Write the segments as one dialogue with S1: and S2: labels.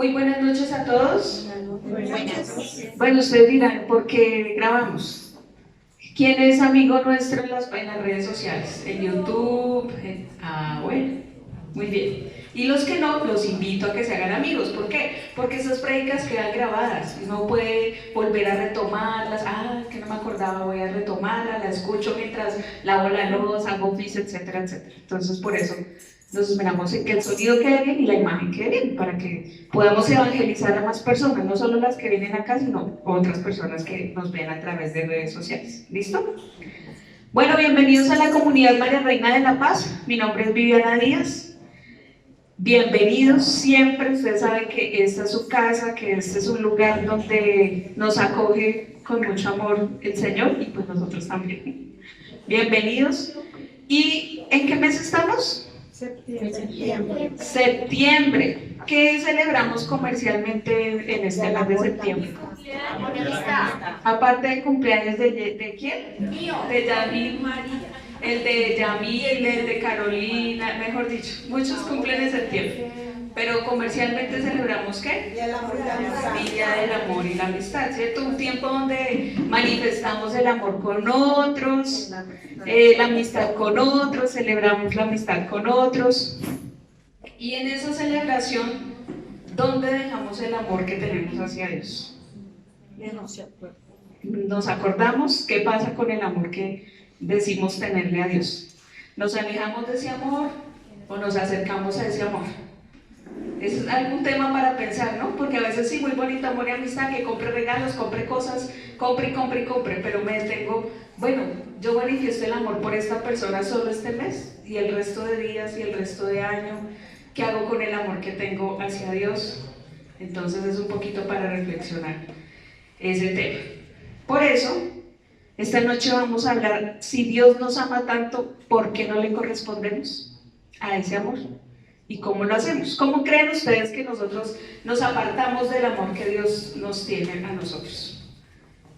S1: Muy buenas noches a todos.
S2: Buenas.
S1: Bueno, ustedes dirán, ¿por qué grabamos? ¿Quién es amigo nuestro en las redes sociales? En YouTube. Bueno, muy bien. Y los que no, los invito a que se hagan amigos. ¿Por qué? Porque esas prédicas quedan grabadas. Uno puede volver a retomarlas. Que no me acordaba, voy a retomarla, la escucho mientras lavo la loza, hago oficio, etcétera, etcétera. Entonces, por eso nos esperamos en que el sonido quede bien y la imagen quede bien, para que podamos evangelizar a más personas, no solo las que vienen acá, sino otras personas que nos ven a través de redes sociales. ¿Listo? Bueno, bienvenidos a la comunidad María Reina de la Paz. Mi nombre es Viviana Díaz. Bienvenidos siempre. Ustedes saben que esta es su casa, que este es un lugar donde nos acoge con mucho amor el Señor y pues nosotros también. Bienvenidos. ¿Y en qué mes estamos?
S2: Septiembre.
S1: Septiembre. ¿Qué celebramos comercialmente en este mes de septiembre? Aparte de cumpleaños de quién?
S2: Mío.
S1: De Yamil María. El de Yamil, el de Carolina, mejor dicho, muchos cumplen en septiembre. Pero comercialmente celebramos ¿qué?
S2: Día del amor y la amistad.
S1: Día del amor y la amistad, ¿cierto? Un tiempo donde manifestamos el amor con otros, la amistad con otros, celebramos la amistad con otros. Y en esa celebración, ¿dónde dejamos el amor que tenemos hacia Dios? Nos acordamos qué pasa con el amor que decimos tenerle a Dios. ¿Nos alejamos de ese amor o nos acercamos a ese amor? Es algún tema para pensar, ¿no? Porque a veces sí, muy bonito amor y amistad, que compre regalos, compre cosas, compre, pero me detengo, bueno, yo manifiesto el amor por esta persona solo este mes, y el resto de días, y el resto de año, ¿qué hago con el amor que tengo hacia Dios? Entonces es un poquito para reflexionar ese tema. Por eso, esta noche vamos a hablar, si Dios nos ama tanto, ¿por qué no le correspondemos a ese amor? ¿Y cómo lo hacemos? ¿Cómo creen ustedes que nosotros nos apartamos del amor que Dios nos tiene a nosotros?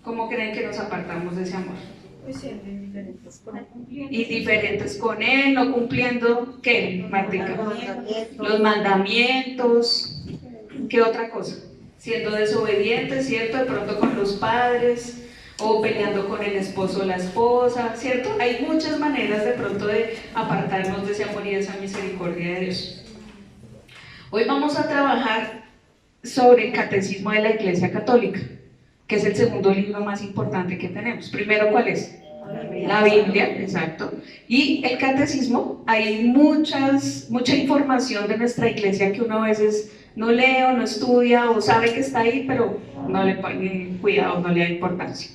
S1: ¿Cómo creen que nos apartamos de ese amor?
S2: Pues siendo indiferentes con él.
S1: Indiferentes con Él, no cumpliendo, ¿qué, Martica? Los mandamientos. ¿Qué otra cosa? Siendo desobedientes, ¿cierto? De pronto con los padres, o peleando con el esposo o la esposa, ¿cierto? Hay muchas maneras de pronto de apartarnos de ese amor y de esa misericordia de Dios. Hoy vamos a trabajar sobre el Catecismo de la Iglesia Católica, que es el segundo libro más importante que tenemos. Primero, ¿cuál es? La Biblia, exacto. Y el Catecismo, hay mucha información de nuestra iglesia que uno a veces no lee o no estudia o sabe que está ahí, pero no le pone cuidado, no le da importancia.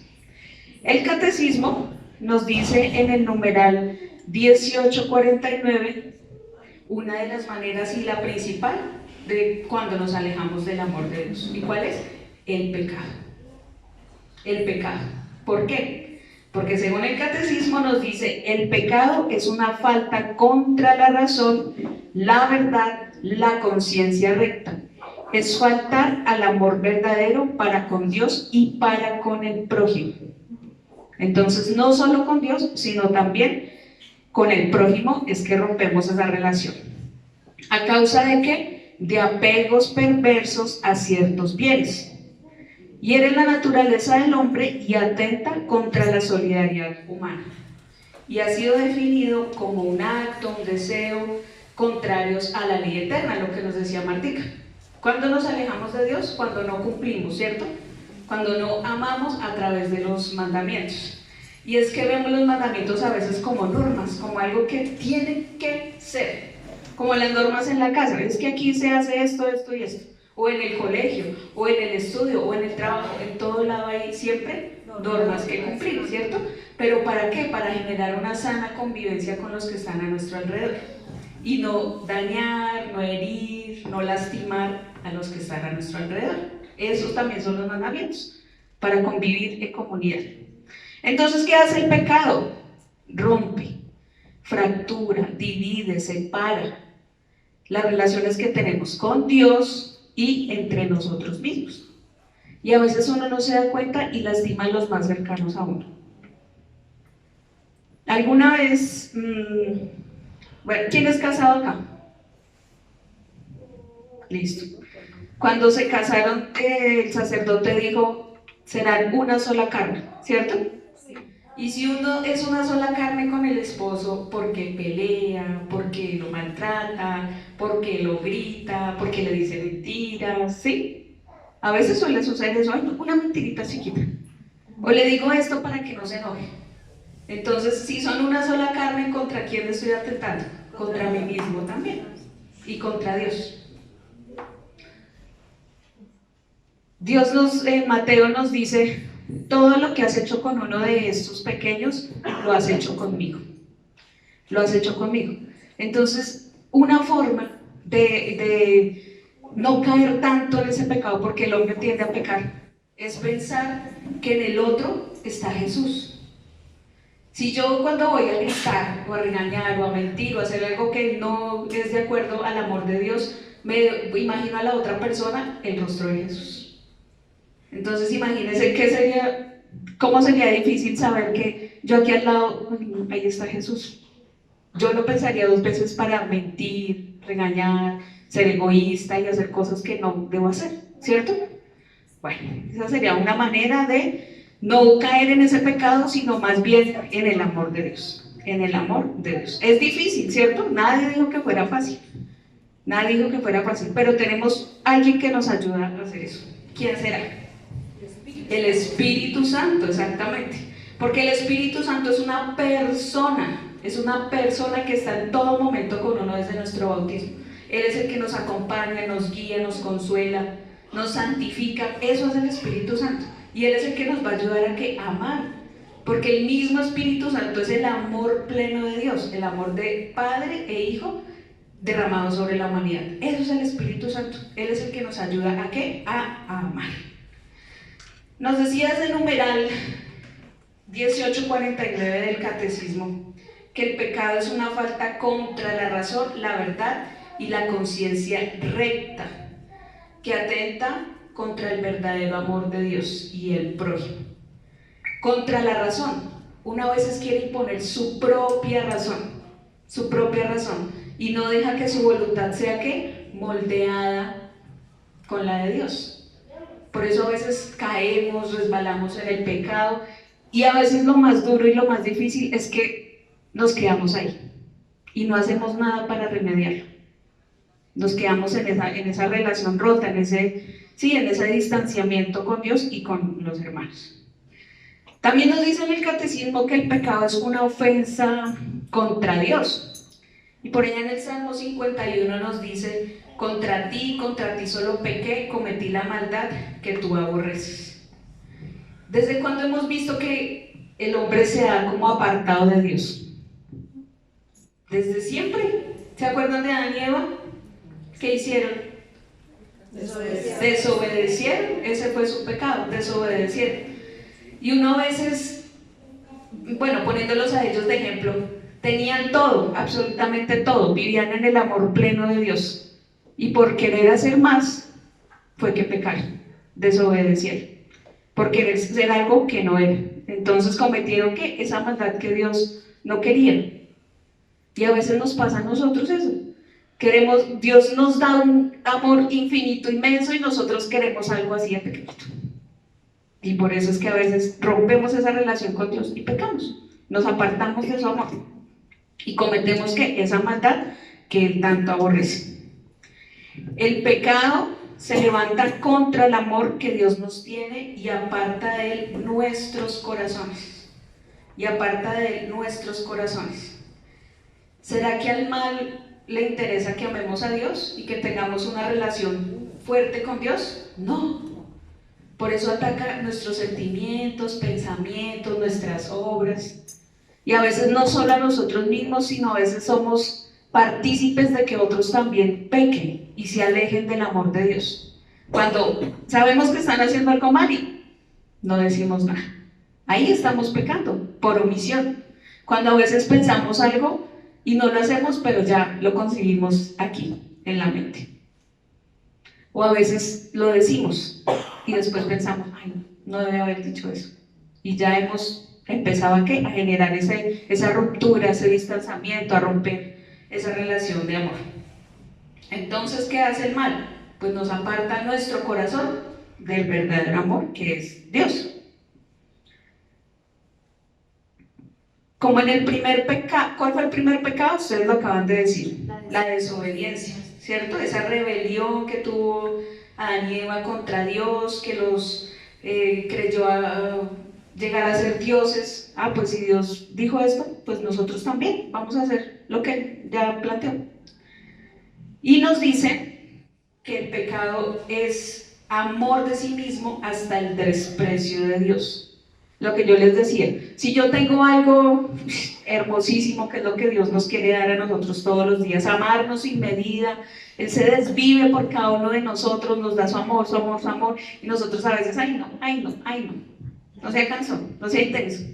S1: El Catecismo nos dice en el numeral 1849 una de las maneras y la principal de cuando nos alejamos del amor de Dios. ¿Y cuál es? El pecado. El pecado. ¿Por qué? Porque según el Catecismo nos dice, el pecado es una falta contra la razón, la verdad, la conciencia recta. Es faltar al amor verdadero para con Dios y para con el prójimo. Entonces, no solo con Dios, sino también con el prójimo es que rompemos esa relación. ¿A causa de qué? De apegos perversos a ciertos bienes. Hiere la naturaleza del hombre y atenta contra la solidaridad humana. Y ha sido definido como un acto, un deseo, contrarios a la ley eterna, lo que nos decía Martica. ¿Cuándo nos alejamos de Dios? Cuando no cumplimos, ¿cierto? Cuando no amamos a través de los mandamientos. Y es que vemos los mandamientos a veces como normas, como algo que tiene que ser, como las normas en la casa. Es que aquí se hace esto, esto y esto, o en el colegio, o en el estudio, o en el trabajo, en todo lado hay siempre normas que cumplir, ¿cierto? ¿Pero para qué? Para generar una sana convivencia con los que están a nuestro alrededor y no dañar, no herir, no lastimar a los que están a nuestro alrededor. Esos también son los mandamientos, para convivir en comunidad. Entonces, ¿qué hace el pecado? Rompe, fractura, divide, separa las relaciones que tenemos con Dios y entre nosotros mismos. Y a veces uno no se da cuenta y lastima a los más cercanos a uno. ¿Alguna vez, bueno, quién es casado acá? Listo. Cuando se casaron, el sacerdote dijo, serán una sola carne, ¿cierto? Y si uno es una sola carne con el esposo, porque pelea, porque lo maltrata, porque lo grita, porque le dice mentiras, ¿sí? A veces suele suceder eso, ay, no, una mentirita chiquita. O le digo esto para que no se enoje. Entonces, si son una sola carne, ¿contra quién estoy atentando? Contra mí mismo también. Y contra Dios. Mateo nos dice, todo lo que has hecho con uno de estos pequeños, lo has hecho conmigo. Lo has hecho conmigo. Entonces, una forma de no caer tanto en ese pecado, porque el hombre tiende a pecar, es pensar que en el otro está Jesús. Si yo cuando voy a gritar, o a regañar, o a mentir, o a hacer algo que no es de acuerdo al amor de Dios, me imagino a la otra persona el rostro de Jesús. Entonces imagínense cómo sería difícil saber que yo aquí al lado, ahí está Jesús. Yo no pensaría dos veces para mentir, regañar, ser egoísta y hacer cosas que no debo hacer, ¿cierto? Bueno, esa sería una manera de no caer en ese pecado, sino más bien en el amor de Dios. En el amor de Dios. Es difícil, ¿cierto? Nadie dijo que fuera fácil. Nadie dijo que fuera fácil, pero tenemos alguien que nos ayuda a hacer eso. ¿Quién será? El Espíritu Santo, exactamente. Porque el Espíritu Santo es una persona que está en todo momento con uno desde nuestro bautismo. Él es el que nos acompaña, nos guía, nos consuela, nos santifica. Eso es el Espíritu Santo. Y Él es el que nos va a ayudar a amar. Porque el mismo Espíritu Santo es el amor pleno de Dios, el amor de Padre e Hijo derramado sobre la humanidad. Eso es el Espíritu Santo. Él es el que nos ayuda a amar. Nos decía desde el numeral 1849 del Catecismo que el pecado es una falta contra la razón, la verdad y la conciencia recta, que atenta contra el verdadero amor de Dios y el prójimo. Contra la razón, una vez quiere imponer su propia razón, y no deja que su voluntad sea moldeada con la de Dios. Por eso a veces caemos, resbalamos en el pecado, y a veces lo más duro y lo más difícil es que nos quedamos ahí y no hacemos nada para remediarlo. Nos quedamos en esa relación rota, en ese distanciamiento con Dios y con los hermanos. También nos dice en el Catecismo que el pecado es una ofensa contra Dios. Y por allá en el Salmo 51 nos dice, contra ti solo pequé, cometí la maldad que tú aborreces. ¿Desde cuándo hemos visto que el hombre se ha como apartado de Dios? Desde siempre. ¿Se acuerdan de Adán y Eva? ¿Qué hicieron? Desobedecieron. Ese fue su pecado, desobedecieron. Y uno a veces, poniéndolos a ellos de ejemplo, tenían todo, absolutamente todo, vivían en el amor pleno de Dios, y por querer hacer más fue que pecaron, desobedecieron, por querer ser algo que no era. Entonces cometieron esa maldad que Dios no quería. Y a veces nos pasa a nosotros eso. Dios nos da un amor infinito, inmenso, y nosotros queremos algo así de pequeñito. Y por eso es que a veces rompemos esa relación con Dios y pecamos, nos apartamos de su amor y cometemos esa maldad que Él tanto aborrece. El pecado se levanta contra el amor que Dios nos tiene y aparta de Él nuestros corazones. ¿Será que al mal le interesa que amemos a Dios y que tengamos una relación fuerte con Dios? No. Por eso ataca nuestros sentimientos, pensamientos, nuestras obras. Y a veces no solo a nosotros mismos, sino a veces somos partícipes de que otros también pequen y se alejen del amor de Dios. Cuando sabemos que están haciendo algo mal y no decimos nada, ahí estamos pecando por omisión. Cuando a veces pensamos algo y no lo hacemos, pero ya lo concibimos aquí, en la mente. O a veces lo decimos y después pensamos, ay, no debe haber dicho eso. Y ya hemos empezado a generar esa ruptura, ese distanciamiento, a romper esa relación de amor. Entonces, ¿qué hace el mal? pues nos aparta nuestro corazón del verdadero amor que es Dios. Como en el primer pecado, ¿cuál fue el primer pecado? Ustedes lo acaban de decir, la desobediencia, ¿cierto? Esa rebelión que tuvo Adán y Eva contra Dios, que los creyó a llegar a ser dioses. Pues si Dios dijo esto, pues nosotros también vamos a hacer lo que Él ya planteó. Y nos dice que el pecado es amor de sí mismo hasta el desprecio de Dios. Lo que yo les decía, si yo tengo algo hermosísimo, que es lo que Dios nos quiere dar a nosotros todos los días, amarnos sin medida, Él se desvive por cada uno de nosotros, nos da su amor, su amor, su amor, y nosotros a veces, ay no, no sea cansón, no sea intenso,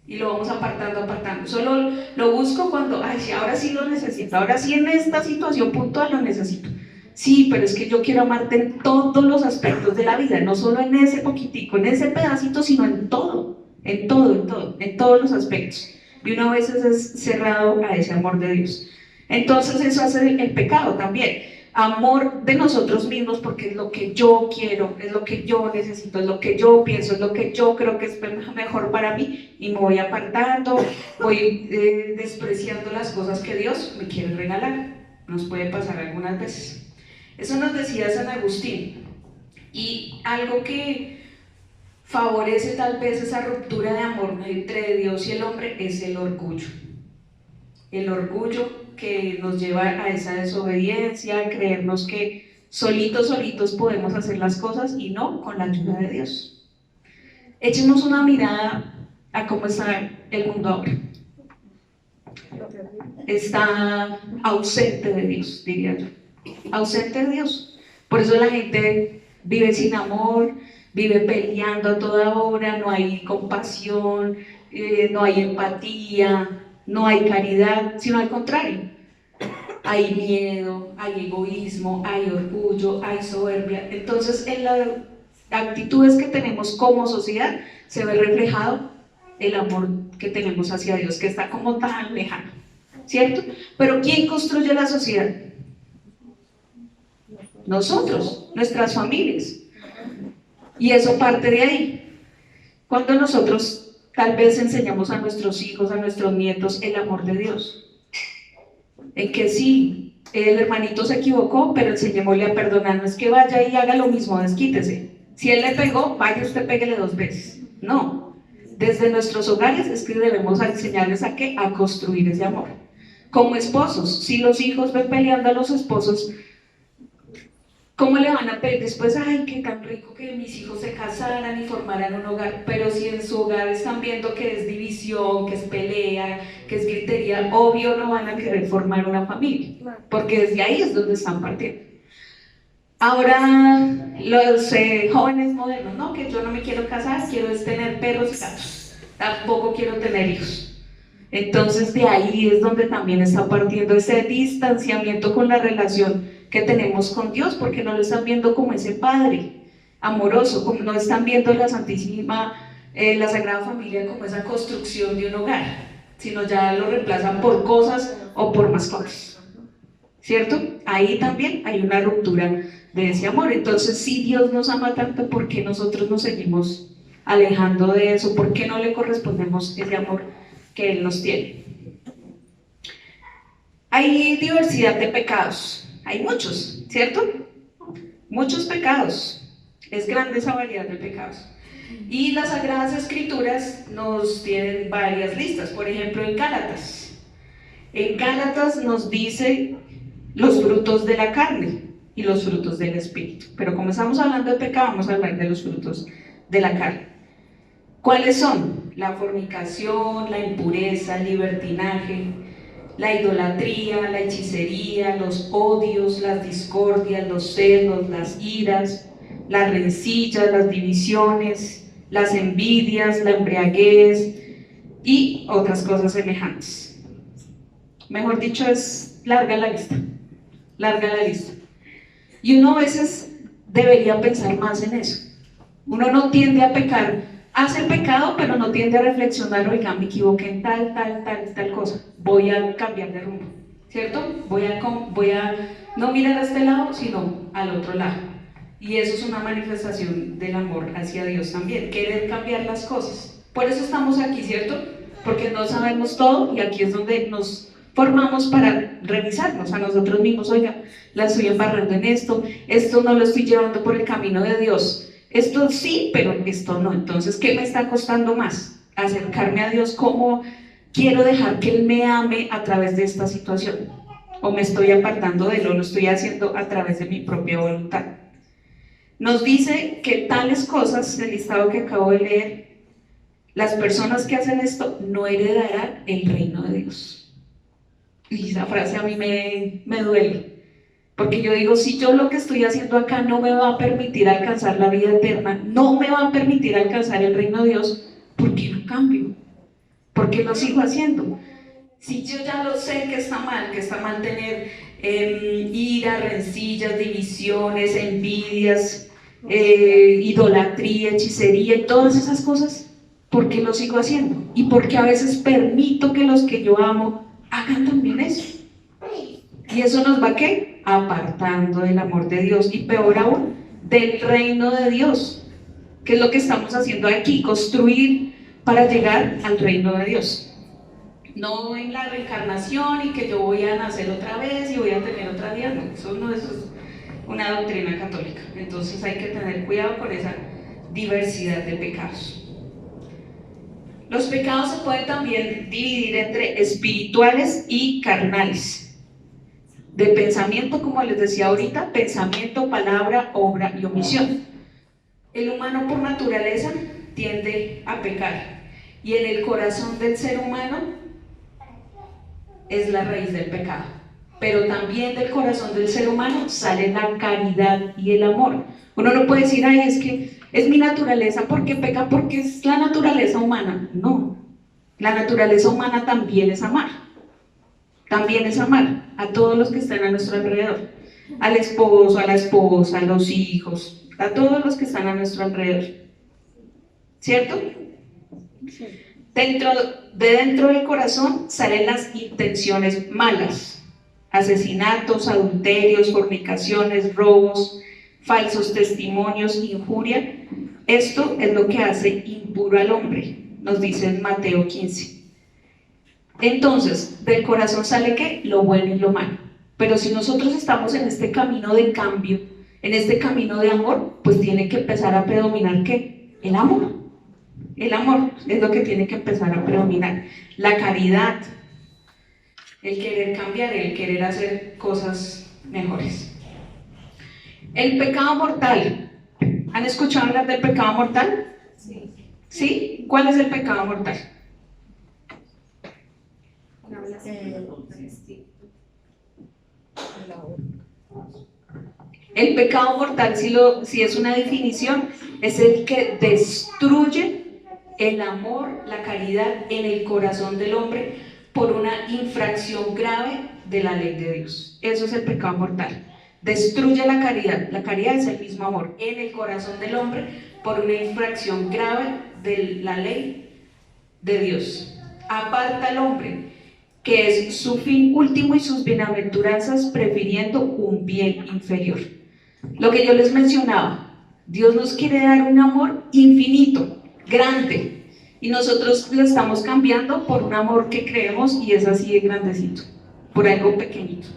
S1: y lo vamos apartando, solo lo busco cuando, sí, ahora sí lo necesito, ahora sí en esta situación puntual lo necesito. Sí, pero es que yo quiero amarte en todos los aspectos de la vida, no solo en ese poquitico, en ese pedacito, sino en todo, en todos los aspectos. Y uno a veces es cerrado a ese amor de Dios. Entonces eso hace el pecado también. Amor de nosotros mismos, porque es lo que yo quiero, es lo que yo necesito, es lo que yo pienso, es lo que yo creo que es mejor para mí, y me voy apartando, voy despreciando las cosas que Dios me quiere regalar. Nos puede pasar algunas veces. Eso nos decía San Agustín. Y algo que favorece tal vez esa ruptura de amor entre Dios y el hombre es el orgullo. El orgullo que nos lleva a esa desobediencia, a creernos que solitos podemos hacer las cosas y no con la ayuda de Dios. Echemos una mirada a cómo está el mundo ahora. Está ausente de Dios, diría yo. Ausente de Dios. Por eso la gente vive sin amor, vive peleando a toda hora, no hay compasión, no hay empatía, no hay caridad, sino al contrario. Hay miedo, hay egoísmo, hay orgullo, hay soberbia. Entonces, en las actitudes que tenemos como sociedad se ve reflejado el amor que tenemos hacia Dios, que está como tan lejano, ¿cierto? Pero ¿quién construye la sociedad? Nosotros, nuestras familias. Y eso parte de ahí. Cuando nosotros tal vez enseñamos a nuestros hijos, a nuestros nietos el amor de Dios, en que sí, el hermanito se equivocó, pero enseñémosle a perdonar. No es que vaya y haga lo mismo, desquítese. Si él le pegó, vaya usted, péguele 2 veces. No, desde nuestros hogares es que debemos enseñarles a qué, a construir ese amor. Como esposos, si los hijos ven peleando a los esposos, ¿cómo le van a pedir después? Ay, qué tan rico que mis hijos se casaran y formaran un hogar. Pero si en su hogar están viendo que es división, que es pelea, que es gritería, obvio no van a querer formar una familia, porque desde ahí es donde están partiendo. Ahora los jóvenes modernos, no, que yo no me quiero casar, quiero es tener perros y gatos, tampoco quiero tener hijos. Entonces de ahí es donde también está partiendo ese distanciamiento con la relación que tenemos con Dios, porque no lo están viendo como ese Padre amoroso, como no están viendo la Santísima, la Sagrada Familia como esa construcción de un hogar, sino ya lo reemplazan por cosas o por mascotas, ¿cierto? Ahí también hay una ruptura de ese amor. Entonces, si Dios nos ama tanto, ¿por qué nosotros nos seguimos alejando de eso? ¿Por qué no le correspondemos ese amor que Él nos tiene? Hay diversidad de pecados, hay muchos, ¿cierto? Muchos pecados, es grande esa variedad de pecados. Y las Sagradas Escrituras nos tienen varias listas. Por ejemplo, en Gálatas nos dice los frutos de la carne y los frutos del Espíritu. Pero como estamos hablando de pecado, vamos a hablar de los frutos de la carne. ¿Cuáles son? La fornicación, la impureza, el libertinaje, la idolatría, la hechicería, los odios, las discordias, los celos, las iras, las rencillas, las divisiones, las envidias, la embriaguez y otras cosas semejantes. Mejor dicho, es larga la lista, larga la lista. Y uno a veces debería pensar más en eso. Uno no tiende a pecar, hace el pecado, pero no tiende a reflexionar, oiga, me equivoqué en tal cosa, voy a cambiar de rumbo, ¿cierto? Voy a no mirar a este lado, sino al otro lado. Y eso es una manifestación del amor hacia Dios también, querer cambiar las cosas. Por eso estamos aquí, ¿cierto? Porque no sabemos todo y aquí es donde nos formamos para revisarnos a nosotros mismos. Oiga, la estoy embarrando en esto no lo estoy llevando por el camino de Dios. Esto sí, pero esto no. Entonces, ¿qué me está costando más? Acercarme a Dios. ¿Cómo quiero dejar que Él me ame a través de esta situación? ¿O me estoy apartando de Él o lo estoy haciendo a través de mi propia voluntad? Nos dice que tales cosas, el listado que acabo de leer, las personas que hacen esto no heredarán el reino de Dios. Y esa frase a mí me duele. Porque yo digo, si yo lo que estoy haciendo acá no me va a permitir alcanzar la vida eterna, no me va a permitir alcanzar el reino de Dios, ¿por qué no cambio? ¿Por qué lo sigo haciendo? Si yo ya lo sé que está mal tener ira, rencillas, divisiones, envidias, idolatría, hechicería y todas esas cosas, ¿por qué lo sigo haciendo? Y porque a veces permito que los que yo amo hagan también eso. Y eso nos va ¿a qué? Apartando del amor de Dios y peor aún, del reino de Dios. ¿Qué es lo que estamos haciendo aquí? Construir para llegar al reino de Dios. No en la reencarnación y que yo voy a nacer otra vez y voy a tener otra vida. No, eso es una doctrina católica. Entonces hay que tener cuidado con esa diversidad de pecados. Los pecados se pueden también dividir entre espirituales y carnales. De pensamiento, como les decía ahorita, pensamiento, palabra, obra y omisión. El humano por naturaleza tiende a pecar y en el corazón del ser humano es la raíz del pecado. Pero también del corazón del ser humano sale la caridad y el amor. Uno no puede decir, ay, es que es mi naturaleza porque peca, porque es la naturaleza humana. No, la naturaleza humana también es amar. También es amar a todos los que están a nuestro alrededor, al esposo, a la esposa, a los hijos, a todos los que están a nuestro alrededor, ¿cierto? Sí. Dentro del corazón salen las intenciones malas, asesinatos, adulterios, fornicaciones, robos, falsos testimonios, injuria. Esto es lo que hace impuro al hombre, nos dice en Mateo 15. Entonces, del corazón sale ¿qué? Lo bueno y lo malo. Pero si nosotros estamos en este camino de cambio, en este camino de amor, pues tiene que empezar a predominar ¿qué? El amor. El amor es lo que tiene que empezar a predominar. La caridad, el querer cambiar, el querer hacer cosas mejores. El pecado mortal. ¿Han escuchado hablar del pecado mortal? Sí. ¿Sí? ¿Cuál es el pecado mortal? El pecado mortal, si es una definición, es el que destruye el amor, la caridad en el corazón del hombre por una infracción grave de la ley de Dios. Eso es el pecado mortal. Destruye la caridad. La caridad es el mismo amor en el corazón del hombre por una infracción grave de la ley de Dios. Aparta al hombre, que es su fin último y sus bienaventuranzas, prefiriendo un bien inferior. Lo que yo les mencionaba, Dios nos quiere dar un amor infinito, grande, y nosotros lo estamos cambiando por un amor que creemos y es así de grandecito, por algo pequeñito,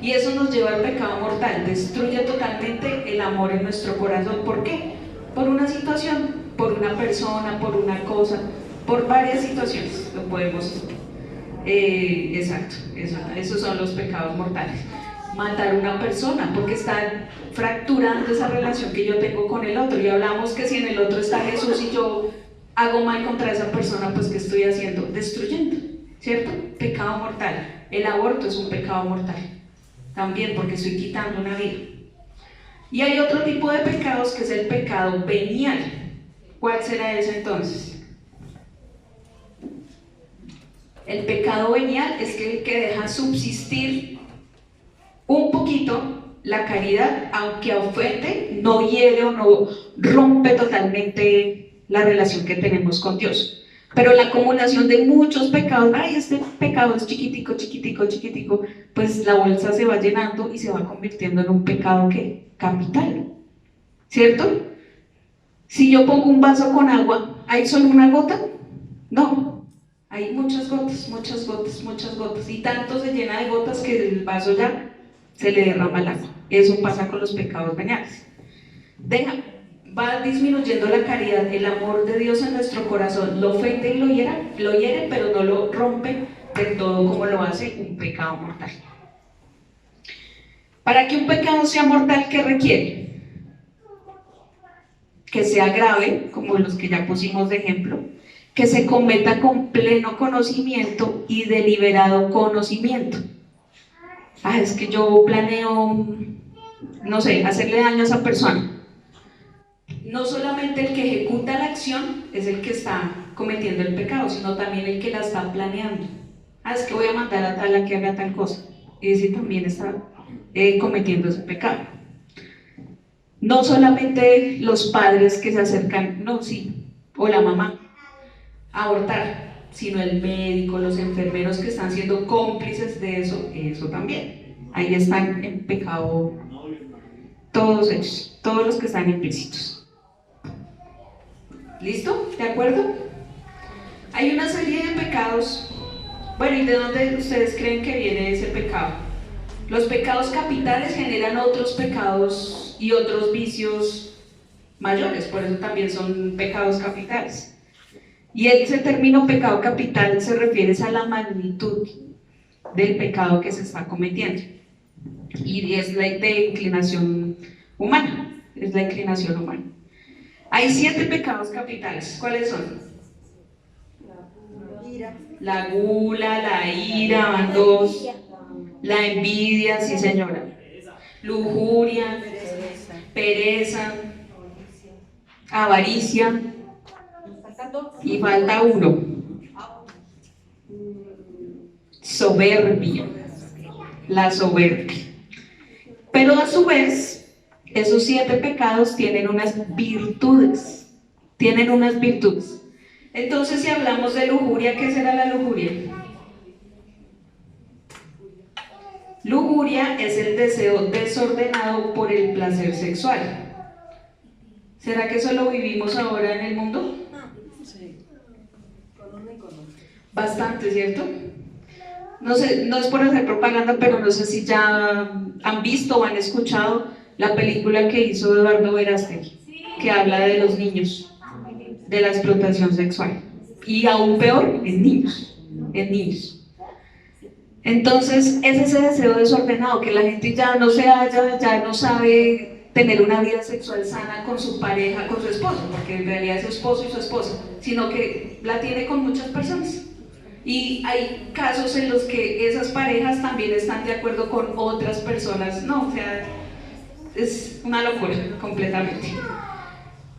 S1: y eso nos lleva al pecado mortal. Destruye totalmente el amor en nuestro corazón. ¿Por qué? Por una situación, por una persona, por una cosa, por varias situaciones lo podemos, exacto, esos son los pecados mortales. Matar a una persona porque está fracturando esa relación que yo tengo con el otro, y hablamos que si en el otro está Jesús y yo hago mal contra esa persona, pues ¿qué estoy haciendo? Destruyendo, ¿cierto? Pecado mortal. El aborto es un pecado mortal también, porque estoy quitando una vida. Y hay otro tipo de pecados que es el pecado venial. ¿Cuál será ese entonces? El pecado venial es el que deja subsistir un poquito la caridad, aunque ofende, no hiere o no rompe totalmente la relación que tenemos con Dios. Pero la acumulación de muchos pecados, ay, este pecado es chiquitico, chiquitico, chiquitico, pues la bolsa se va llenando y se va convirtiendo en un pecado que capital, ¿cierto? Si yo pongo un vaso con agua, ¿hay solo una gota? No, hay muchas gotas, muchas gotas, muchas gotas, y tanto se llena de gotas que el vaso ya se le derrama el agua. Eso pasa con los pecados veniales. Va disminuyendo la caridad, el amor de Dios en nuestro corazón, lo ofende y lo hiere, pero no lo rompe del todo como lo hace un pecado mortal. Para que un pecado sea mortal, ¿qué requiere? Que sea grave, como los que ya pusimos de ejemplo, que se cometa con pleno conocimiento y deliberado conocimiento. Es que yo planeo, no sé, hacerle daño a esa persona. No solamente el que ejecuta la acción es el que está cometiendo el pecado, sino también el que la está planeando. Es que voy a mandar a tal a que haga tal cosa. Ese también está cometiendo ese pecado. No solamente los padres que se acercan, no, sí, o la mamá, a abortar, sino el médico, los enfermeros que están siendo cómplices de eso también. Ahí están en pecado todos ellos, todos los que están implícitos. ¿Listo? ¿De acuerdo? Hay una serie de pecados. Bueno, ¿y de dónde ustedes creen que viene ese pecado? Los pecados capitales generan otros pecados y otros vicios mayores, por eso también son pecados capitales. Y ese término pecado capital se refiere a la magnitud del pecado que se está cometiendo. Y es la de inclinación humana, es la inclinación humana. Hay 7 pecados capitales. ¿Cuáles son? La gula, la ira, van 2. La envidia, sí señora. Lujuria, pereza, avaricia. Y falta 1. Soberbia. La soberbia. Pero a su vez, esos 7 pecados tienen unas virtudes. Tienen unas virtudes. Entonces, si hablamos de lujuria, ¿qué será la lujuria? Lujuria es el deseo desordenado por el placer sexual. ¿Será que eso lo vivimos ahora en el mundo? Sí. Bastante, ¿cierto? No sé, no es por hacer propaganda, pero no sé si ya han visto o han escuchado la película que hizo Eduardo Verástegui, que habla de los niños, de la explotación sexual, y aún peor, en niños. Entonces, es ese deseo desordenado, que la gente ya no se halla, ya no sabe tener una vida sexual sana con su pareja, con su esposo, porque en realidad es su esposo y su esposa, sino que la tiene con muchas personas. Y hay casos en los que esas parejas también están de acuerdo con otras personas. No, o sea, es una locura completamente.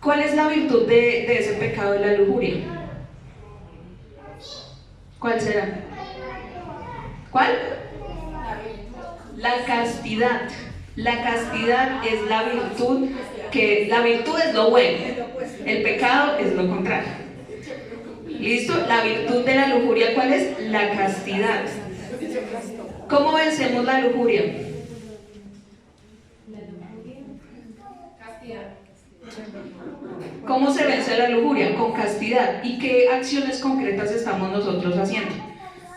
S1: ¿Cuál es la virtud de ese pecado de la lujuria? ¿Cuál será? ¿Cuál? La castidad. La castidad es la virtud, que la virtud es lo bueno, el pecado es lo contrario. ¿Listo? La virtud de la lujuria, ¿cuál es? La castidad. ¿Cómo vencemos la lujuria? ¿Cómo se vence la lujuria? Con castidad. ¿Y qué acciones concretas estamos nosotros haciendo?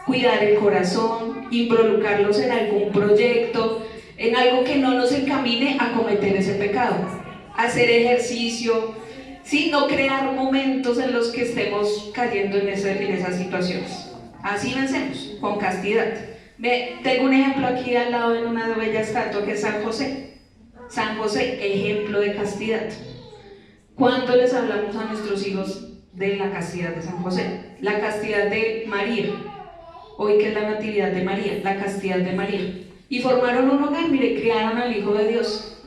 S1: Cuidar el corazón, involucrarlos en algún proyecto, en algo que no nos encamine a cometer ese pecado. Hacer ejercicio, ¿sí? No crear momentos en los que estemos cayendo en esas situaciones. Así vencemos, con castidad. Tengo un ejemplo aquí al lado en una bella estatua que es San José. San José, ejemplo de castidad. ¿Cuándo les hablamos a nuestros hijos de la castidad de San José? La castidad de María. Hoy que es la natividad de María, la castidad de María. Y formaron un hogar, mire, criaron al Hijo de Dios.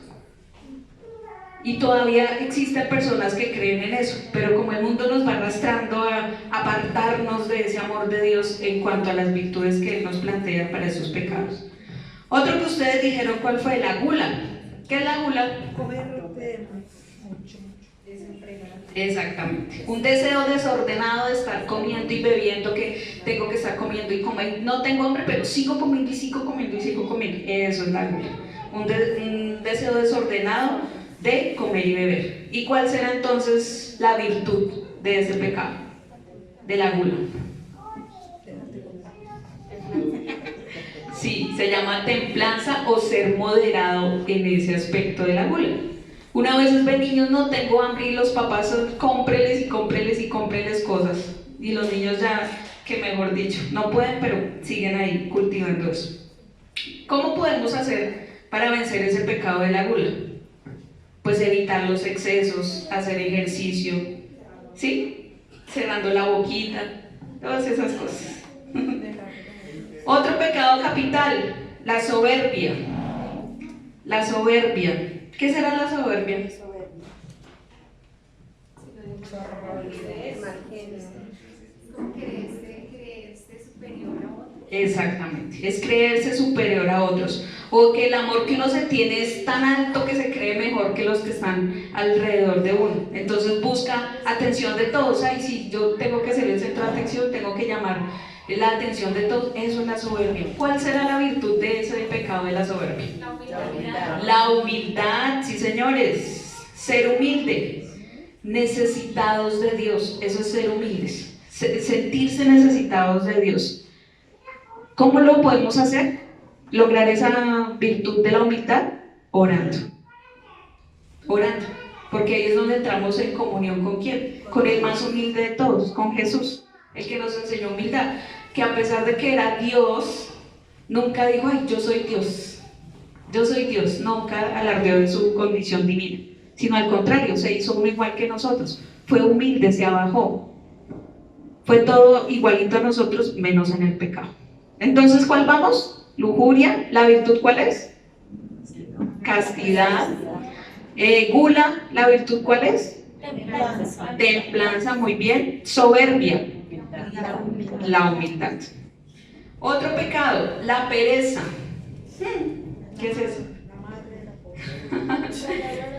S1: Y todavía existen personas que creen en eso, pero como el mundo nos va arrastrando a apartarnos de ese amor de Dios en cuanto a las virtudes que Él nos plantea para esos pecados. Otro que ustedes dijeron, ¿cuál fue? La gula. ¿Qué es la gula?
S2: Comer mucho.
S1: Exactamente. Un deseo desordenado de estar comiendo y bebiendo, que tengo que estar comiendo y comer. No tengo hambre, pero sigo comiendo y sigo comiendo y sigo comiendo. Eso es la gula. Un deseo desordenado de comer y beber. ¿Y cuál será entonces la virtud de ese pecado? De la gula. Sí, se llama templanza o ser moderado en ese aspecto de la gula. Una vez ve niños, no tengo hambre y los papás cómpreles y cómpreles y cómpreles cosas. Y los niños ya, que mejor dicho, no pueden, pero siguen ahí cultivando eso. ¿Cómo podemos hacer para vencer ese pecado de la gula? Pues evitar los excesos, hacer ejercicio, ¿sí? Cerrando la boquita, todas esas cosas. Otro pecado capital, la soberbia. La soberbia. ¿Qué será la soberbia?
S2: Creerse superior a otros.
S1: Exactamente, es creerse superior a otros, o que el amor que uno se tiene es tan alto que se cree mejor que los que están alrededor de uno. Entonces busca atención de todos. Ay, sí, yo tengo que ser el centro de atención, tengo que llamar la atención de todos. Eso es la soberbia. ¿Cuál será la virtud de ese pecado de la soberbia?
S2: La humildad.
S1: La humildad, sí señores, ser humilde, necesitados de Dios, eso es ser humildes, sentirse necesitados de Dios. ¿Cómo lo podemos hacer? Lograr esa virtud de la humildad, orando, porque ahí es donde entramos en comunión con ¿quién? Con el más humilde de todos, con Jesús, el que nos enseñó humildad, que a pesar de que era Dios, nunca dijo, ay, yo soy Dios, nunca alardeó de su condición divina, sino al contrario, se hizo uno igual que nosotros, fue humilde, se abajó, fue todo igualito a nosotros, menos en el pecado. Entonces, ¿cuál vamos? Lujuria, ¿la virtud cuál es? Castidad. Gula, ¿la virtud cuál es? Templanza, muy bien. Soberbia, la humildad. Otro pecado, la pereza. ¿Qué es eso?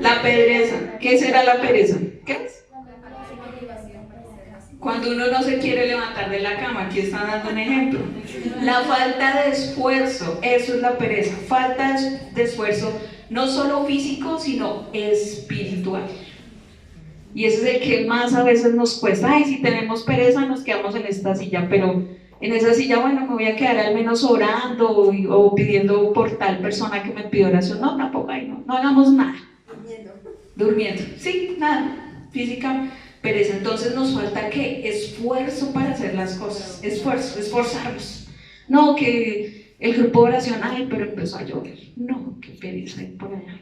S1: La pereza. ¿Qué será la pereza? ¿Qué es? Cuando uno no se quiere levantar de la cama, aquí están dando un ejemplo. La falta de esfuerzo, eso es la pereza. Falta de esfuerzo, no solo físico, sino espiritual. Y ese es el que más a veces nos cuesta. Ay, si tenemos pereza, nos quedamos en esta silla, pero en esa silla, bueno, me voy a quedar al menos orando o pidiendo por tal persona que me pide oración. No, tampoco, ay, no hagamos nada. Durmiendo. Sí, nada. Física. Pereza. Entonces nos falta ¿qué? Esfuerzo para hacer las cosas, esforzarnos. No, que el grupo de oración, ay, pero empezó a llover. No, qué pereza hay por allá.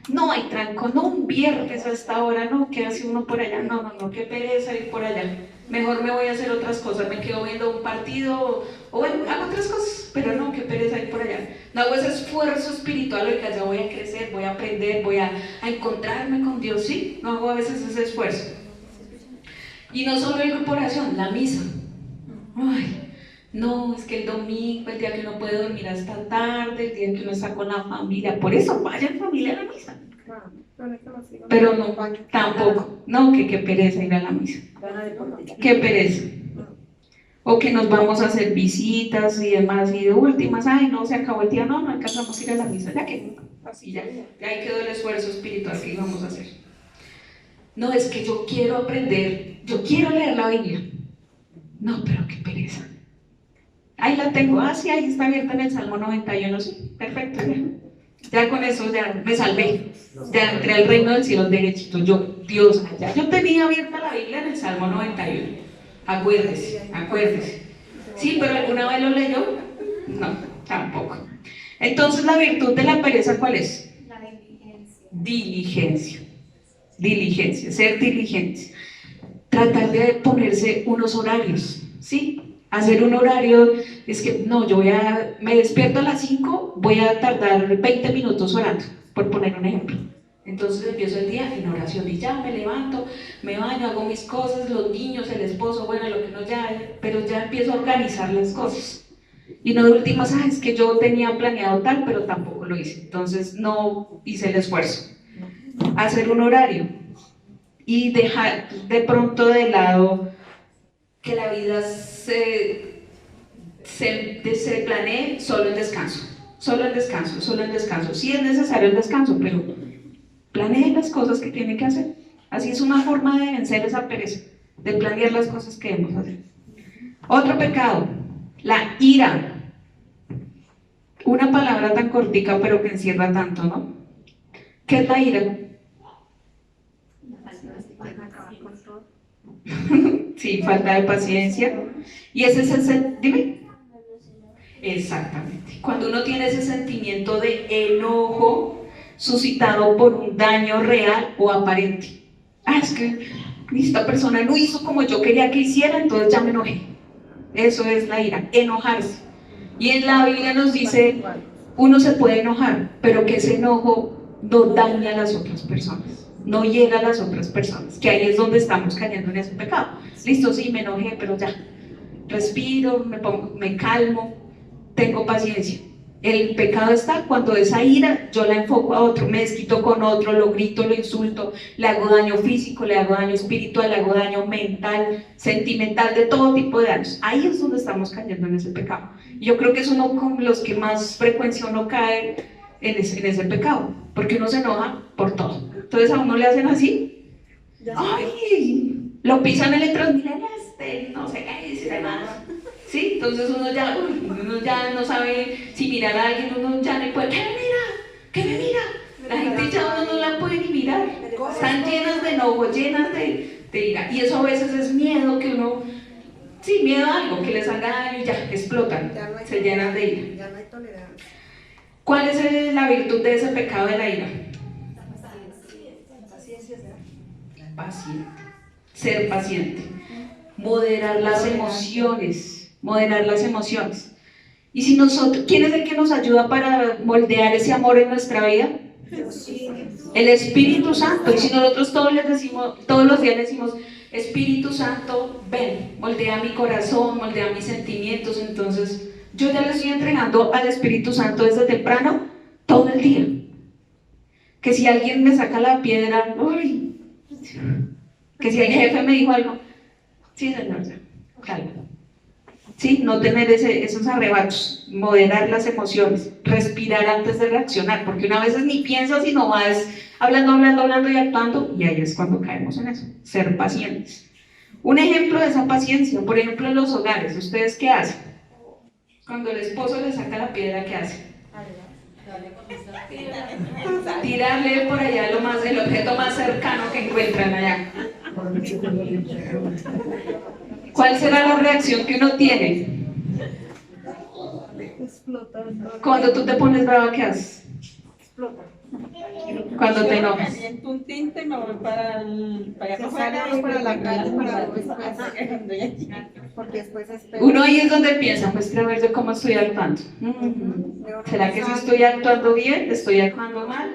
S1: No hay tranco, no, un viernes a esta hora, no, ¿qué hace uno por allá? No, qué pereza ir por allá. Mejor me voy a hacer otras cosas, me quedo viendo un partido, o bueno, hago otras cosas, pero no, qué pereza ir por allá. No hago ese esfuerzo espiritual, oiga, ya voy a crecer, voy a aprender, voy a encontrarme con Dios, sí, no hago a veces ese esfuerzo. Y no solo el grupo de oración, la misa. Ay, no, es que el domingo, el día que uno puede dormir hasta tarde, el día que uno está con la familia, por eso vayan familia a la misa. Pero no, tampoco, no, que qué pereza ir a la misa. Qué pereza. O que nos vamos a hacer visitas y demás, y de últimas, ay, no, se acabó el día, no alcanzamos a ir a la misa, ya que, así ya ahí quedó el esfuerzo espiritual que íbamos a hacer. No, es que yo quiero aprender, yo quiero leer la Biblia. No, pero qué pereza. Ahí la tengo, sí, ahí está abierta en el Salmo 91, sí, perfecto, ya con eso ya me salvé, ya entré al reino del cielo derechito, Dios, allá. Yo tenía abierta la Biblia en el Salmo 91, acuérdese. Sí, pero ¿alguna vez lo leyó? No, tampoco. Entonces, ¿la virtud de la pereza cuál es?
S2: La diligencia.
S1: Diligencia, ser diligente, tratar de ponerse unos horarios, ¿sí? Hacer un horario, es que no, me despierto a las 5, voy a tardar 20 minutos orando, por poner un ejemplo. Entonces empiezo el día en oración y ya me levanto, me baño, hago mis cosas, los niños, el esposo, bueno, lo que no pero ya empiezo a organizar las cosas. Y no de últimas, es que yo tenía planeado tal, pero tampoco lo hice, entonces no hice el esfuerzo. Hacer un horario. y dejar de pronto de lado que la vida se planee solo en descanso, solo en descanso, solo en descanso. Sí es necesario el descanso, pero planee las cosas que tiene que hacer. Así es una forma de vencer esa pereza, de planear las cosas que debemos hacer. Otro pecado, la ira. Una palabra tan cortica pero que encierra tanto, ¿no? ¿Qué es la ira? Sí, falta de paciencia. Y ese es el... Dime. Exactamente. Cuando uno tiene ese sentimiento de enojo suscitado por un daño real o aparente. Es que esta persona no hizo como yo quería que hiciera, entonces ya me enojé. Eso es la ira, enojarse. Y en la Biblia nos dice, uno se puede enojar, pero que ese enojo no daña a las otras personas, no llega a las otras personas, que ahí es donde estamos cayendo en ese pecado. Listo, sí, me enojé, pero ya, respiro, me calmo, tengo paciencia. El pecado está cuando esa ira yo la enfoco a otro, me desquito con otro, lo grito, lo insulto, le hago daño físico, le hago daño espiritual, le hago daño mental, sentimental, de todo tipo de daños. Ahí es donde estamos cayendo en ese pecado. Y yo creo que es uno con los que más frecuencia uno cae en ese pecado, porque uno se enoja por todo. Entonces a uno le hacen así, ¡ay! Lo pisan el Transmilenio, no sé qué dice demás. ¿Sí? Entonces uno ya no sabe si mirar a alguien, uno ya no puede, ¿qué me mira? La gente ya uno no la puede ni mirar, están llenas de enojo, llenas de ira, y eso a veces es miedo que uno, sí, miedo a algo, que les haga daño y ya, explotan, se llenan de ira.
S3: Ya no hay tolerancia.
S1: ¿Cuál es la virtud de ese pecado de la ira?
S3: Paciencia será.
S1: Paciente, ser paciente, moderar las emociones. Moderar las emociones. Y si nosotros, ¿quién es el que nos ayuda para moldear ese amor en nuestra vida? El Espíritu Santo. Y si nosotros todos los días le decimos, Espíritu Santo, ven, moldea mi corazón, moldea mis sentimientos, entonces yo ya le estoy entregando al Espíritu Santo desde temprano, todo el día. Que si alguien me saca la piedra, uy, que si el jefe me dijo algo, sí, señor, ya, calma. ¿Sí? No tener esos arrebatos, moderar las emociones, respirar antes de reaccionar, porque una vez ni piensas y no vas hablando y actuando, y ahí es cuando caemos en eso, ser pacientes. Un ejemplo de esa paciencia, por ejemplo en los hogares, ¿ustedes qué hacen? Cuando el esposo le saca la piedra, ¿qué hace? Tirarle por allá el objeto más cercano que encuentran allá. ¿Cuál será la reacción que uno tiene? Cuando tú te pones brava, ¿qué haces? Cuando te enojas.
S4: Siento un tinte y me voy para
S3: la calle porque después es peor.
S1: Uno ahí es donde piensa, pues a ver yo cómo estoy actuando. ¿Será que si estoy actuando bien? ¿Estoy actuando mal?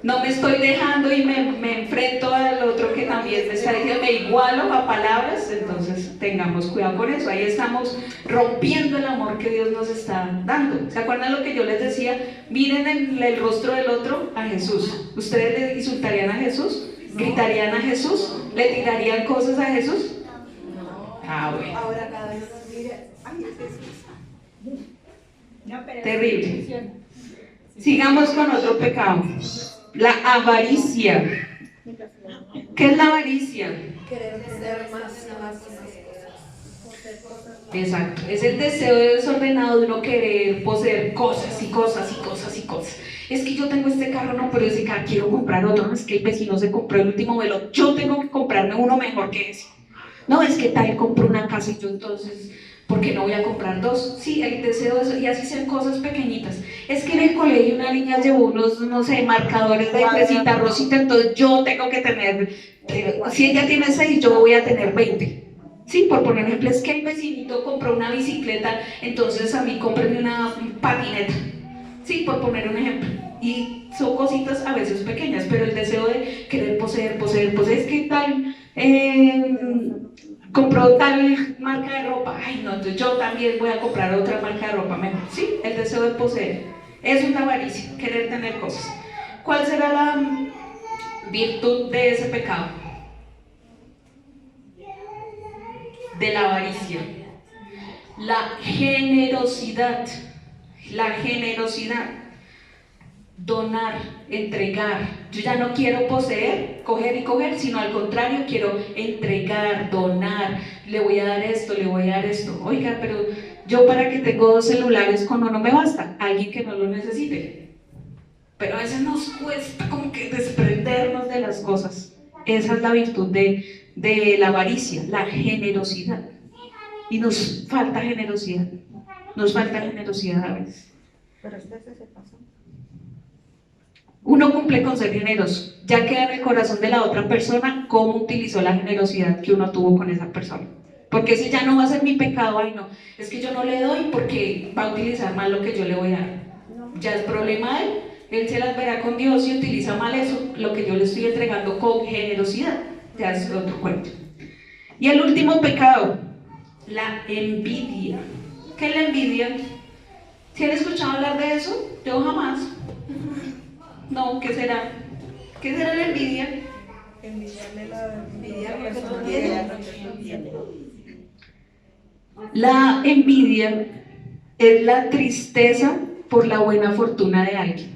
S1: No me estoy dejando y me enfrento al otro que también me está diciendo, me igualo a palabras, entonces tengamos cuidado con eso. Ahí estamos rompiendo el amor que Dios nos está dando. ¿Se acuerdan lo que yo les decía? Miren en el rostro del otro a Jesús. ¿Ustedes le insultarían a Jesús? ¿Gritarían a Jesús? ¿Le tirarían cosas a Jesús? Ah, bueno.
S3: Ahora cada vez nos mira, ay, es Jesús.
S1: Terrible. Sigamos con otro pecado. La avaricia. ¿Qué es la avaricia?
S3: Querer tener más.
S1: Exacto, es el deseo desordenado de uno querer poseer cosas y cosas y cosas y cosas. Es que yo tengo este carro, no, pero ese carro quiero comprar otro. No, es que el vecino se compró el último modelo, yo tengo que comprarme uno mejor que ese. No, es que tal compró una casa y yo entonces, ¿por qué no voy a comprar dos? Sí, el deseo de eso, y así sean cosas pequeñitas. Es que en el colegio una niña llevó unos, no sé, marcadores de fresita rosita, entonces yo tengo que tener, si ella tiene 6, yo voy a tener 20. Sí, por poner ejemplo, es que el vecinito compró una bicicleta, entonces a mí cómprenme una patineta. Sí, por poner un ejemplo. Y son cositas a veces pequeñas, pero el deseo de querer poseer, es que tal, compró tal marca de ropa, ay no, entonces yo también voy a comprar otra marca de ropa mejor. Sí, el deseo de poseer, es una avaricia, querer tener cosas. ¿Cuál será la virtud de ese pecado? de la avaricia. La generosidad, donar, entregar. Yo ya no quiero poseer, coger y coger, sino al contrario, quiero entregar, donar. Le voy a dar esto, le voy a dar esto. Oiga, pero yo para que tengo 2 celulares con uno me basta, alguien que no lo necesite. Pero a veces nos cuesta como que desprendernos de las cosas. Esa es la virtud de la avaricia, la generosidad. Y nos falta generosidad a veces.
S3: Pero este se pasó.
S1: Uno cumple con ser generoso, ya queda en el corazón de la otra persona cómo utilizó la generosidad que uno tuvo con esa persona. Porque ese ya no va a ser mi pecado, ay no, es que yo no le doy porque va a utilizar mal lo que yo le voy a dar. Ya es problema de él se las verá con Dios y utiliza mal eso, lo que yo le estoy entregando con generosidad, ya es otro cuento. Y el último pecado, la envidia. ¿Qué es la envidia? ¿Sí han escuchado hablar de eso? Yo jamás. No, ¿qué será? ¿Qué será la envidia?
S3: Envidiarle la envidia
S4: Lo que
S3: que
S4: tú
S3: tú
S4: tienes.
S1: La envidia es la tristeza por la buena fortuna de alguien.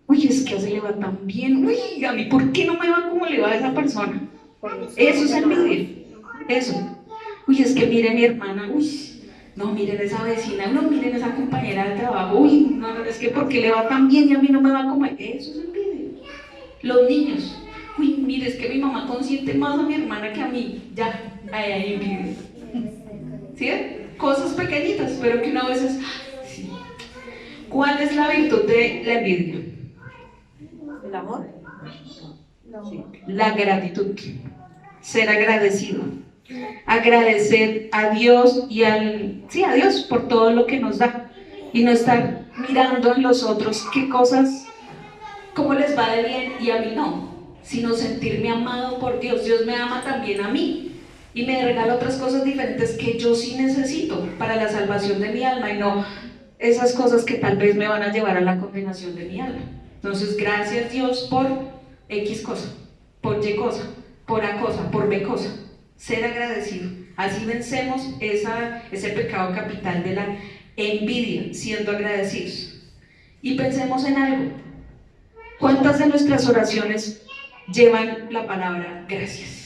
S1: Uy, es que a ese le va tan bien. Uy, a mí, ¿por qué no me va como le va a esa persona? Eso es envidia. Eso. Uy, es que mire mi hermana. Uy, no, miren esa vecina. No, miren esa compañera de trabajo. Uy, no, no, es que ¿por qué le va tan bien y a mí no me va como? Eso es envidia. Los niños. Uy, mire, es que mi mamá consiente más a mi hermana que a mí. Ya, ahí hay envidia. ¿Sí? Cosas pequeñitas, pero que una vez es... Sí. ¿Cuál es la virtud de la envidia?
S3: ¿El amor?
S1: La gratitud. Ser agradecido. Agradecer a Dios y a Dios por todo lo que nos da. Y no estar mirando en los otros qué cosas, cómo les va de bien y a mí no. Sino sentirme amado por Dios. Dios me ama también a mí. Y me regala otras cosas diferentes que yo sí necesito para la salvación de mi alma y no esas cosas que tal vez me van a llevar a la condenación de mi alma. Entonces, gracias Dios por X cosa, por Y cosa, por A cosa, por B cosa. Ser agradecido. Así vencemos ese pecado capital de la envidia, siendo agradecidos. Y pensemos en algo. ¿Cuántas de nuestras oraciones llevan la palabra gracias?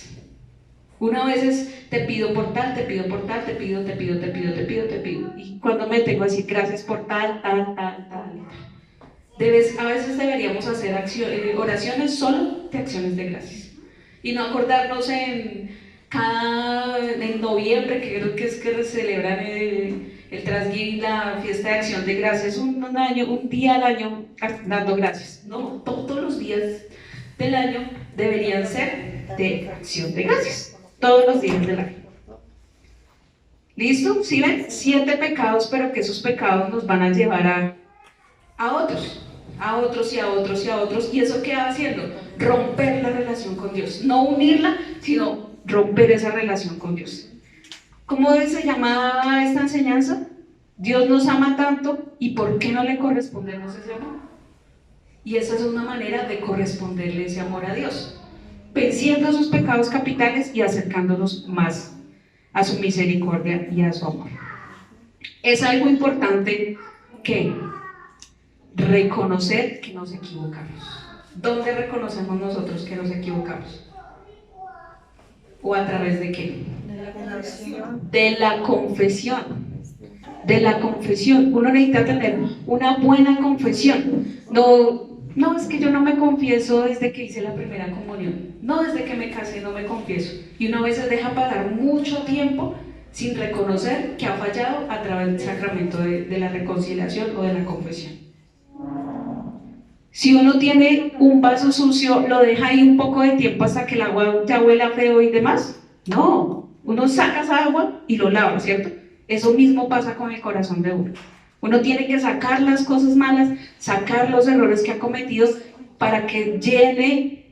S1: Una vez te pido por tal, te pido por tal, te pido. Y cuando me tengo a decir gracias por tal. A veces deberíamos hacer oraciones solo de acciones de gracias. Y no acordarnos en noviembre, que creo que es que celebran el Thanksgiving, la fiesta de acción de gracias, un día al año dando gracias. No, todos los días del año deberían ser de acción de gracias. Todos los días del año. ¿Listo? ¿Sí ven? 7 pecados, pero que esos pecados nos van a llevar a otros. ¿Y eso qué va haciendo? Romper la relación con Dios. No unirla, sino romper esa relación con Dios. ¿Cómo se llama esta enseñanza? Dios nos ama tanto, ¿y por qué no le correspondemos ese amor? Y esa es una manera de corresponderle ese amor a Dios. Venciendo sus pecados capitales y acercándonos más a su misericordia y a su amor. Es algo importante que reconocer que nos equivocamos. ¿Dónde reconocemos nosotros que nos equivocamos? ¿O a través de qué? De la confesión. De la confesión. Uno necesita tener una buena confesión. No, es que yo no me confieso desde que hice la primera comunión. No, desde que me casé no me confieso. Y uno a veces deja pasar mucho tiempo sin reconocer que ha fallado a través del sacramento de la reconciliación o de la confesión. Si uno tiene un vaso sucio, ¿lo deja ahí un poco de tiempo hasta que el agua ya huela feo y demás? No, uno saca esa agua y lo lava, ¿cierto? Eso mismo pasa con el corazón de uno. Uno tiene que sacar las cosas malas, sacar los errores que ha cometido para que llene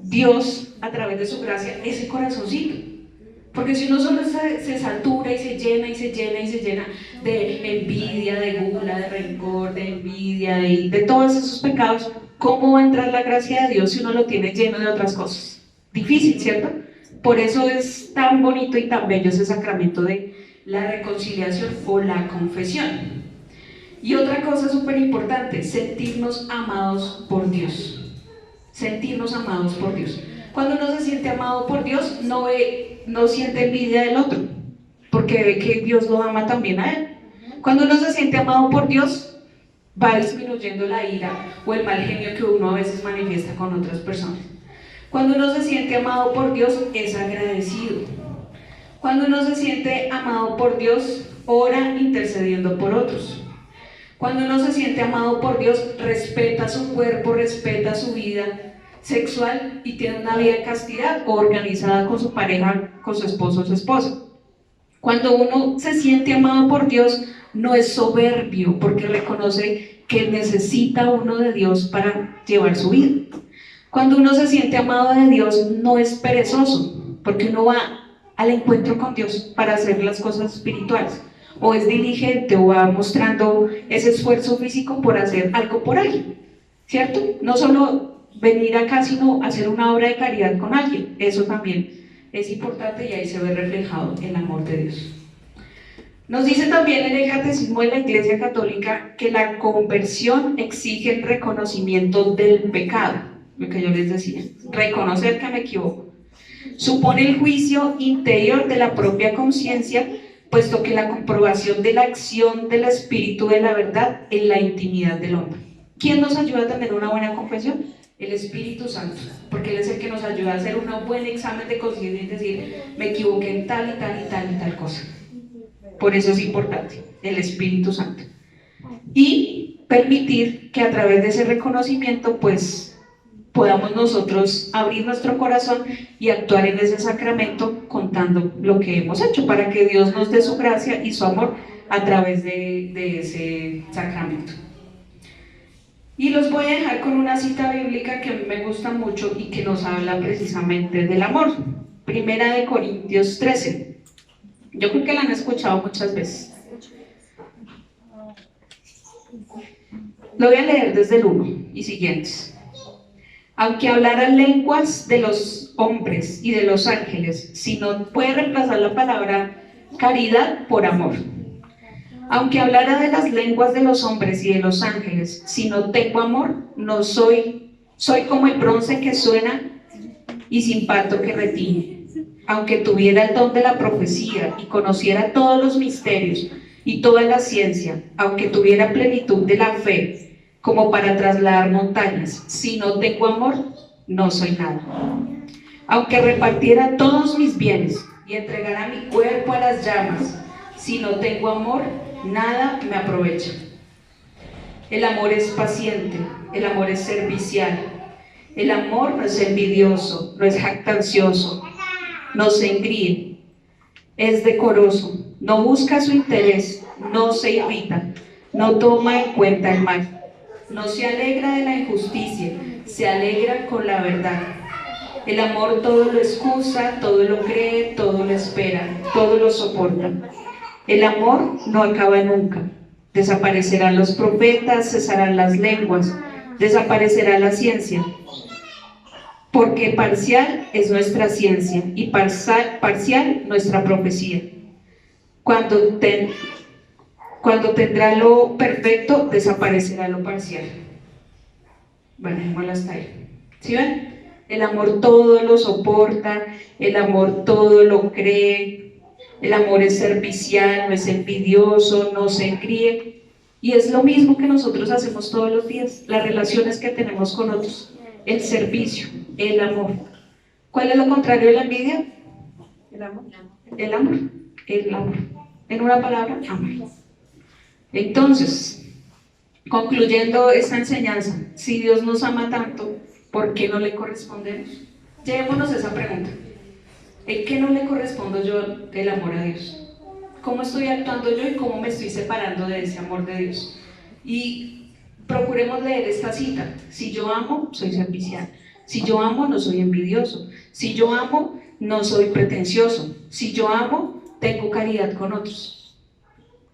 S1: Dios a través de su gracia ese corazoncito. Porque si uno solo se satura y se llena de envidia, de gula, de rencor, de envidia, de todos esos pecados, ¿cómo va a entrar la gracia de Dios si uno lo tiene lleno de otras cosas? Difícil, ¿cierto? Por eso es tan bonito y tan bello ese sacramento de la reconciliación o la confesión. Y otra cosa súper importante, sentirnos amados por Dios. Sentirnos amados por Dios. Cuando uno se siente amado por Dios, no siente envidia del otro, porque ve que Dios lo ama también a él. Cuando uno se siente amado por Dios, va disminuyendo la ira o el mal genio que uno a veces manifiesta con otras personas. Cuando uno se siente amado por Dios, es agradecido. Cuando uno se siente amado por Dios, ora intercediendo por otros. Cuando uno se siente amado por Dios, respeta su cuerpo, respeta su vida sexual y tiene una vida de castidad o organizada con su pareja, con su esposo o su esposa. Cuando uno se siente amado por Dios, no es soberbio porque reconoce que necesita uno de Dios para llevar su vida. Cuando uno se siente amado de Dios, no es perezoso porque uno va al encuentro con Dios para hacer las cosas espirituales, o es diligente o va mostrando ese esfuerzo físico por hacer algo por alguien, ¿cierto? No solo venir acá, sino hacer una obra de caridad con alguien. Eso también es importante y ahí se ve reflejado el amor de Dios. Nos dice también en el Catecismo de la Iglesia Católica que la conversión exige el reconocimiento del pecado, lo que yo les decía, reconocer que me equivoco. Supone el juicio interior de la propia conciencia, puesto que la comprobación de la acción del Espíritu de la verdad en la intimidad del hombre. ¿Quién nos ayuda a tener una buena confesión? El Espíritu Santo, porque Él es el que nos ayuda a hacer un buen examen de conciencia y decir, me equivoqué en tal y tal y tal y tal cosa. Por eso es importante, el Espíritu Santo. Y permitir que a través de ese reconocimiento, pues, podamos nosotros abrir nuestro corazón y actuar en ese sacramento contando lo que hemos hecho, para que Dios nos dé su gracia y su amor a través de ese sacramento. Y los voy a dejar con una cita bíblica que a mí me gusta mucho y que nos habla precisamente del amor. Primera de Corintios 13. Yo creo que la han escuchado muchas veces. Lo voy a leer desde el 1 y siguientes. Aunque hablara lenguas de los hombres y de los ángeles, si no puede reemplazar la palabra caridad por amor. Aunque hablara de las lenguas de los hombres y de los ángeles, si no tengo amor, no soy como el bronce que suena y sin pato que retiñe. Aunque tuviera el don de la profecía y conociera todos los misterios y toda la ciencia, aunque tuviera plenitud de la fe, como para trasladar montañas, si no tengo amor, no soy nada. Aunque repartiera todos mis bienes y entregara mi cuerpo a las llamas, si no tengo amor, nada me aprovecha. El amor es paciente, el amor es servicial, el amor no es envidioso, no es jactancioso, no se engríe, es decoroso, no busca su interés, no se irrita, no toma en cuenta el mal. No se alegra de la injusticia, se alegra con la verdad. El amor todo lo excusa, todo lo cree, todo lo espera, todo lo soporta. El amor no acaba nunca. Desaparecerán los profetas, cesarán las lenguas, desaparecerá la ciencia. Porque parcial es nuestra ciencia y parcial nuestra profecía. Cuando tendrá lo perfecto, desaparecerá lo parcial. Bueno, dejémoslo hasta ahí. ¿Sí ven? El amor todo lo soporta, el amor todo lo cree, el amor es servicial, no es envidioso, no se engríe. Y es lo mismo que nosotros hacemos todos los días, las relaciones que tenemos con otros, el servicio, el amor. ¿Cuál es lo contrario de la envidia?
S4: El amor.
S1: El amor, el amor. En una palabra, amor. Entonces, concluyendo esta enseñanza, si Dios nos ama tanto, ¿por qué no le correspondemos? Llevémonos esa pregunta. ¿En qué no le correspondo yo el amor a Dios? ¿Cómo estoy actuando yo y cómo me estoy separando de ese amor de Dios? Y procuremos leer esta cita. Si yo amo, soy servicial. Si yo amo, no soy envidioso. Si yo amo, no soy pretencioso. Si yo amo, tengo caridad con otros.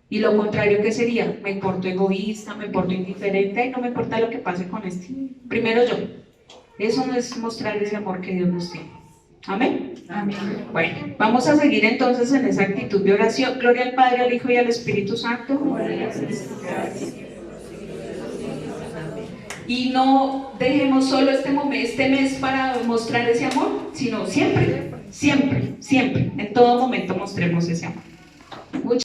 S1: Y lo contrario, ¿qué sería? Me porto egoísta, me porto indiferente y no me importa lo que pase con este. Primero yo. Eso no es mostrar ese amor que Dios nos tiene. Amén.
S3: Amén.
S1: Bueno, vamos a seguir entonces en esa actitud de oración. Gloria al Padre, al Hijo y al Espíritu Santo. Y no dejemos solo este mes para mostrar ese amor, sino siempre, siempre, siempre, en todo momento mostremos ese amor.